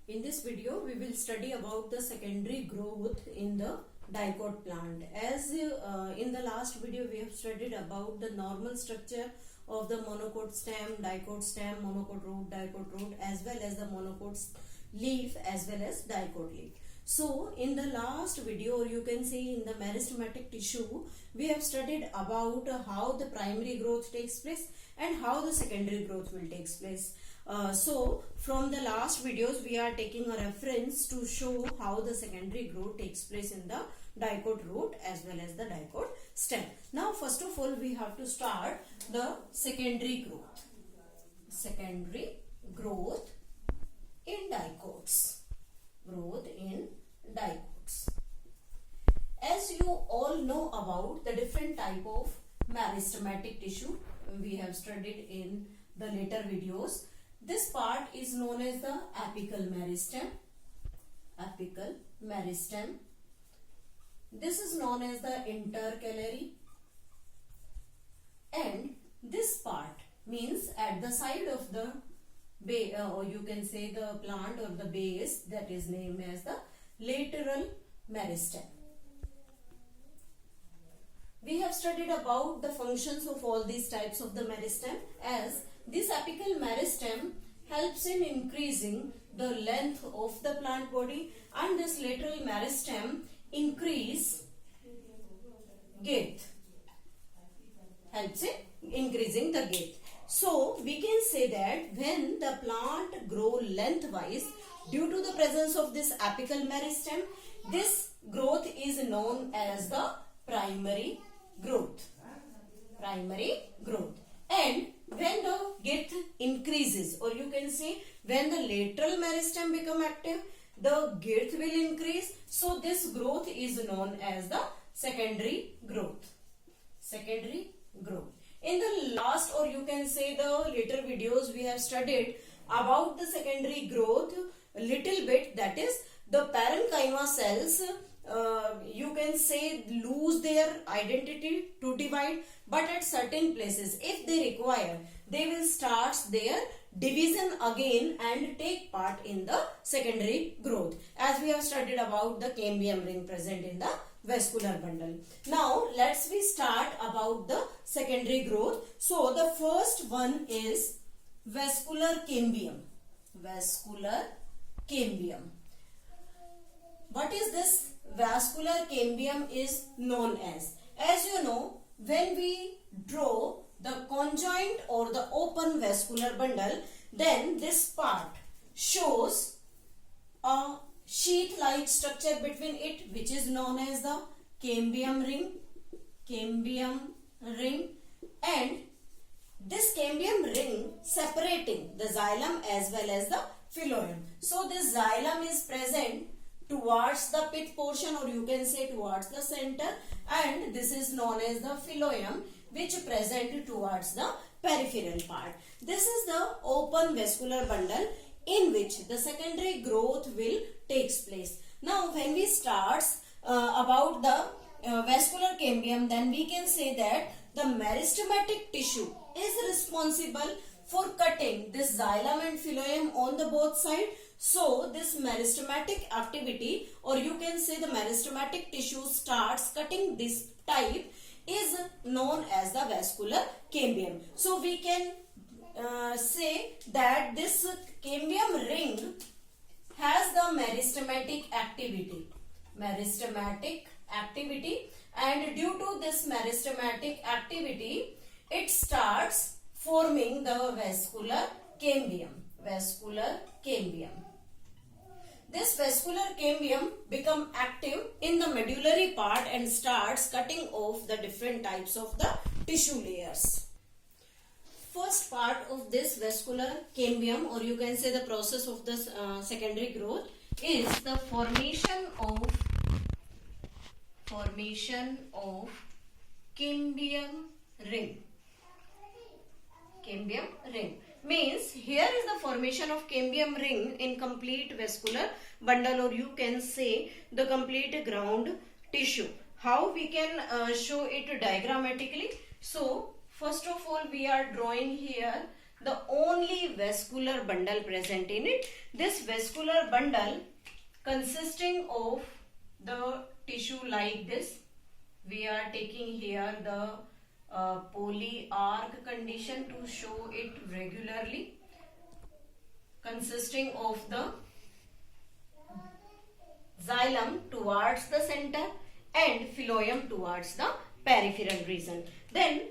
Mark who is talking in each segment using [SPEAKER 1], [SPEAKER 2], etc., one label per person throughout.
[SPEAKER 1] In this video, we will study about the secondary growth in the dicot plant. As in the last video, we have studied about the normal structure of the monocot stem, monocot root, dicot root, as well as the monocot leaf, as well as dicot leaf. So, in the last video, or you can say in the meristematic tissue, we have studied about how the primary growth takes place and how the secondary growth will take place. So from the last videos we are taking a reference to show how the secondary growth takes place in the dicot root as well as the dicot stem. Now first of all we have to start the secondary growth. Secondary growth in dicots. Growth in dicots. As you all know about the different type of meristematic tissue we have studied in the later videos. This part is known as the apical meristem. Apical meristem. This is known as the intercalary. And this part means at the side of the base, or you can say the plant or the base, that is named as the lateral meristem. We have studied about the functions of all these types of the meristem, as this apical meristem helps in increasing the length of the plant body, and this lateral meristem increase girth, helps in increasing the girth. So we can say that when the plant grow lengthwise due to the presence of this apical meristem, this growth is known as the primary growth. Primary growth. And when the girth increases, or you can say when the lateral meristem become active, the girth will increase. So this growth is known as the secondary growth. Secondary growth. In the last, or you can say the later videos, we have studied about the secondary growth a little bit, that is the parenchyma cells you can say lose their identity to divide, but at certain places if they require, they will start their division again and take part in the secondary growth, as we have studied about the cambium ring present in the vascular bundle. Now let's we start about the secondary growth. So the first one is vascular cambium. Vascular cambium. What is this vascular cambium is known as? As you know, when we draw the conjoint or the open vascular bundle, then this part shows a sheath-like structure between it, which is known as the cambium ring. Cambium ring. And this cambium ring separating the xylem as well as the phloem. So this xylem is present towards the pith portion, or you can say towards the center, and this is known as the phloem, which present towards the peripheral part. This is the open vascular bundle in which the secondary growth will takes place. Now when we start about the vascular cambium, then we can say that the meristematic tissue is responsible for cutting this xylem and phloem on the both sides. So this meristematic activity, or you can say the meristematic tissue starts cutting this type, is known as the vascular cambium. So we can say that this cambium ring has the meristematic activity. Meristematic activity, and due to this meristematic activity, it starts forming the vascular cambium. Vascular cambium. This vascular cambium become active in the medullary part and starts cutting off the different types of the tissue layers. First part of this vascular cambium, or you can say the process of this secondary growth, is the formation of cambium ring. Cambium ring means here is the formation of cambium ring in complete vascular bundle, or you can say the complete ground tissue. How we can show it diagrammatically? So first of all we are drawing here the only vascular bundle present in it. This vascular bundle consisting of the tissue like this. We are taking here the polyarc condition to show it regularly, consisting of the xylem towards the center and phloem towards the peripheral region. Then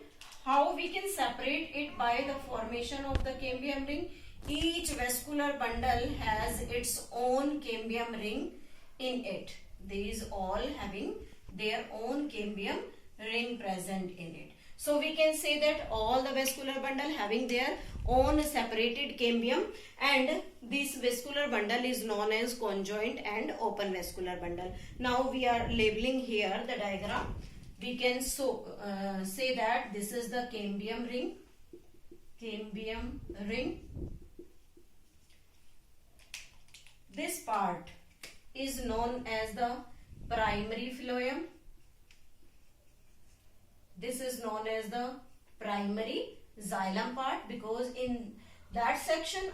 [SPEAKER 1] how we can separate it? By the formation of the cambium ring. Each vascular bundle has its own cambium ring in it. These all having their own cambium ring present in it. So we can say that all the vascular bundle having their own separated cambium, and this vascular bundle is known as conjoint and open vascular bundle. Now we are labeling here the diagram. We can say that this is the cambium ring. Cambium ring. This part is known as the primary phloem. This is known as the primary xylem part, because in that section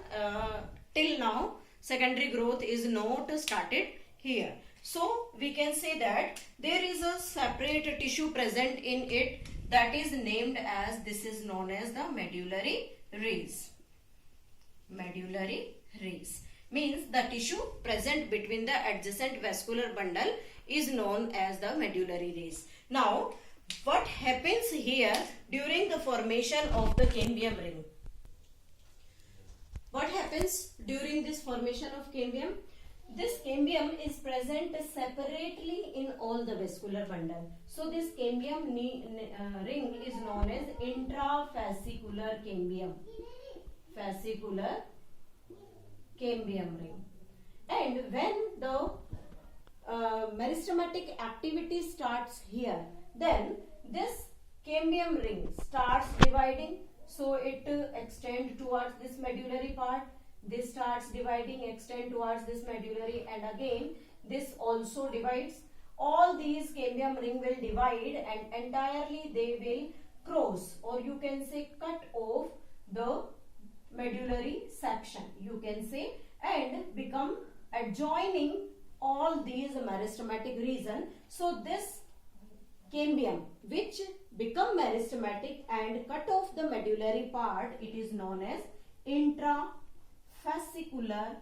[SPEAKER 1] till now secondary growth is not started here. So we can say that there is a separate tissue present in it that is named as, this is known as the medullary rays. Medullary rays means the tissue present between the adjacent vascular bundle is known as the medullary rays. Now what happens here during the formation of the cambium ring? What happens during this formation of cambium? This cambium is present separately in all the vascular bundle. So this cambium ring is known as intrafascicular cambium. Fascicular cambium ring. And when the meristematic activity starts here, then this cambium ring starts dividing. So it extends towards this medullary part. This starts dividing, extend towards this medullary, and again this also divides. All these cambium ring will divide and entirely they will cross, or you can say cut off the medullary section, you can say, and become adjoining all these meristematic region. So this cambium which become meristematic and cut off the medullary part, it is known as interfascicular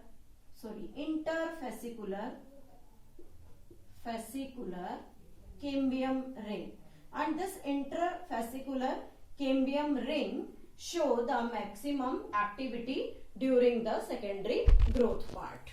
[SPEAKER 1] cambium ring. And this interfascicular cambium ring show the maximum activity during the secondary growth part.